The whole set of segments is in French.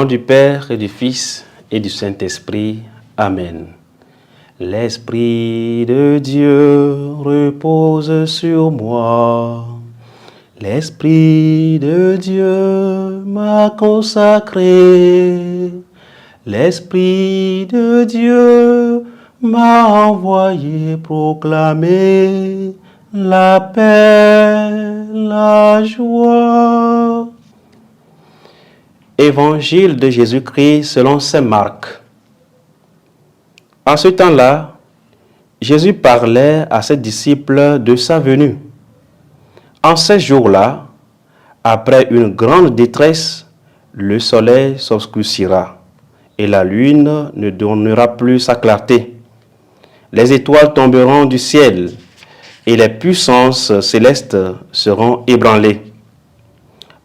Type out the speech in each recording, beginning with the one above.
nom du Père et du Fils et du Saint-Esprit. Amen. L'Esprit de Dieu repose sur moi. L'Esprit de Dieu m'a consacré. L'Esprit de Dieu m'a envoyé proclamer la paix, la joie. Évangile de Jésus-Christ selon saint Marc. En ce temps-là, Jésus parlait à ses disciples de sa venue. En ces jours-là, après une grande détresse, le soleil s'obscurcira et la lune ne donnera plus sa clarté. Les étoiles tomberont du ciel et les puissances célestes seront ébranlées.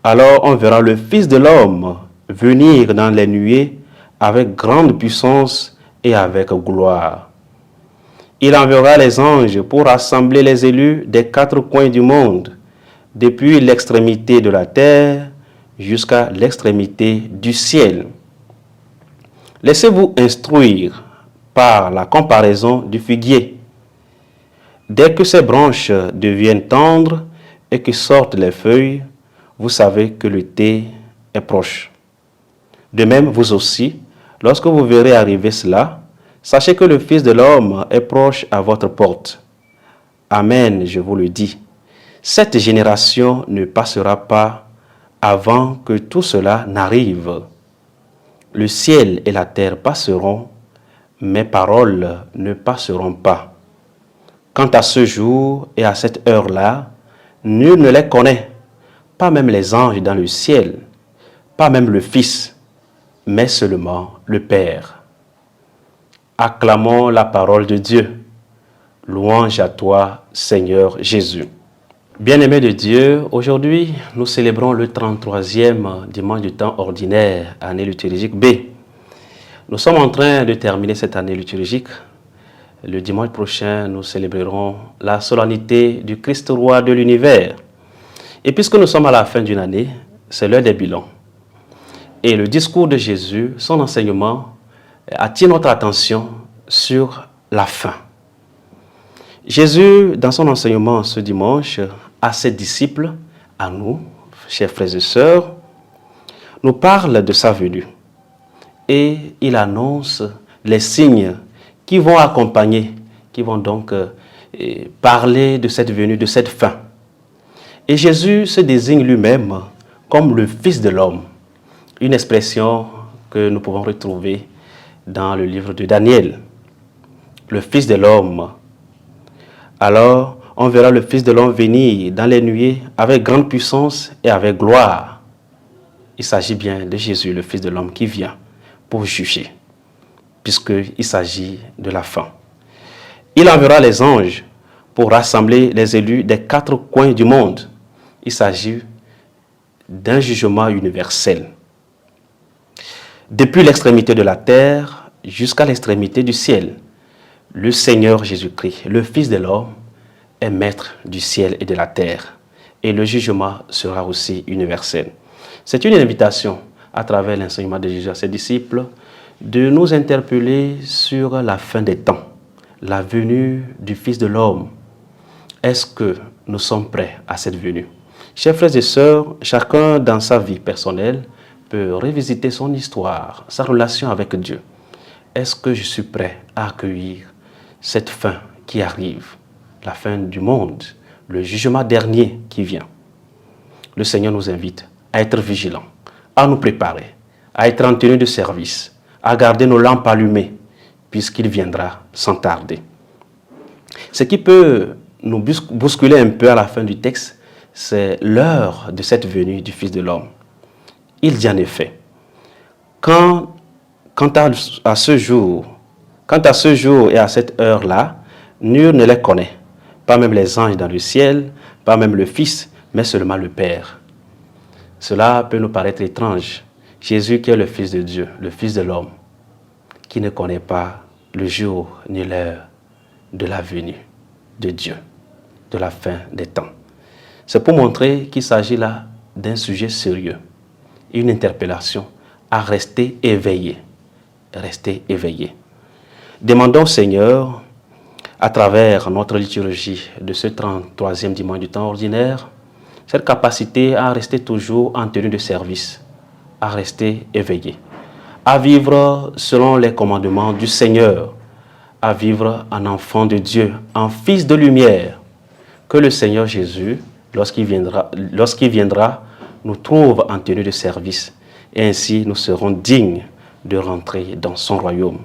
Alors on verra le Fils de l'homme venir dans les nuées avec grande puissance et avec gloire. Il enverra les anges pour rassembler les élus des quatre coins du monde, depuis l'extrémité de la terre jusqu'à l'extrémité du ciel. Laissez-vous instruire par la comparaison du figuier. Dès que ses branches deviennent tendres et que sortent les feuilles, vous savez que l'été est proche. De même, vous aussi, lorsque vous verrez arriver cela, sachez que le Fils de l'homme est proche à votre porte. Amen, je vous le dis. Cette génération ne passera pas avant que tout cela n'arrive. Le ciel et la terre passeront, mes paroles ne passeront pas. Quant à ce jour et à cette heure-là, nul ne les connaît, pas même les anges dans le ciel, pas même le Fils, mais seulement le Père. Acclamons la parole de Dieu. Louange à toi, Seigneur Jésus. Bien-aimés de Dieu, aujourd'hui, nous célébrons le 33e dimanche du temps ordinaire, année liturgique B. Nous sommes en train de terminer cette année liturgique. Le dimanche prochain, nous célébrerons la solennité du Christ roi de l'univers. Et puisque nous sommes à la fin d'une année, c'est l'heure des bilans. Et le discours de Jésus, son enseignement, attire notre attention sur la fin. Jésus, dans son enseignement ce dimanche, à ses disciples, à nous, chers frères et sœurs, nous parle de sa venue. Et il annonce les signes qui vont accompagner, qui vont donc parler de cette venue, de cette fin. Et Jésus se désigne lui-même comme le Fils de l'homme, une expression que nous pouvons retrouver dans le livre de Daniel. Le Fils de l'homme. Alors, on verra le Fils de l'homme venir dans les nuées avec grande puissance et avec gloire. Il s'agit bien de Jésus, le Fils de l'homme, qui vient pour juger, puisqu'il s'agit de la fin. Il enverra les anges pour rassembler les élus des quatre coins du monde. Il s'agit d'un jugement universel. Depuis l'extrémité de la terre jusqu'à l'extrémité du ciel, le Seigneur Jésus-Christ, le Fils de l'homme, est maître du ciel et de la terre. Et le jugement sera aussi universel. C'est une invitation, à travers l'enseignement de Jésus à ses disciples, de nous interpeller sur la fin des temps, la venue du Fils de l'homme. Est-ce que nous sommes prêts à cette venue? Chers frères et sœurs, chacun dans sa vie personnelle peut revisiter son histoire, sa relation avec Dieu. Est-ce que je suis prêt à accueillir cette fin qui arrive, la fin du monde, le jugement dernier qui vient? Le Seigneur nous invite à être vigilants, à nous préparer, à être en tenue de service, à garder nos lampes allumées, puisqu'il viendra sans tarder. Ce qui peut nous bousculer un peu à la fin du texte, c'est l'heure de cette venue du Fils de l'homme. Il dit en effet, quant à ce jour et à cette heure-là, nul ne les connaît, pas même les anges dans le ciel, pas même le Fils, mais seulement le Père. Cela peut nous paraître étrange. Jésus qui est le Fils de Dieu, le Fils de l'homme, qui ne connaît pas le jour ni l'heure de la venue de Dieu, de la fin des temps. C'est pour montrer qu'il s'agit là d'un sujet sérieux, une interpellation à rester éveillés. Rester éveillés. Demandons au Seigneur, à travers notre liturgie de ce 33e dimanche du temps ordinaire, cette capacité à rester toujours en tenue de service, à rester éveillé, à vivre selon les commandements du Seigneur, à vivre en enfant de Dieu, en fils de lumière, que le Seigneur Jésus, lorsqu'il viendra, nous trouve en tenue de service, et ainsi nous serons dignes de rentrer dans son royaume.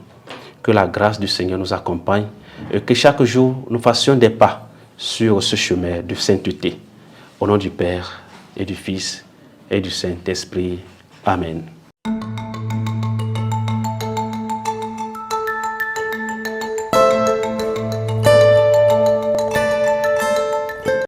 Que la grâce du Seigneur nous accompagne et que chaque jour nous fassions des pas sur ce chemin de sainteté. Au nom du Père et du Fils et du Saint-Esprit. Amen.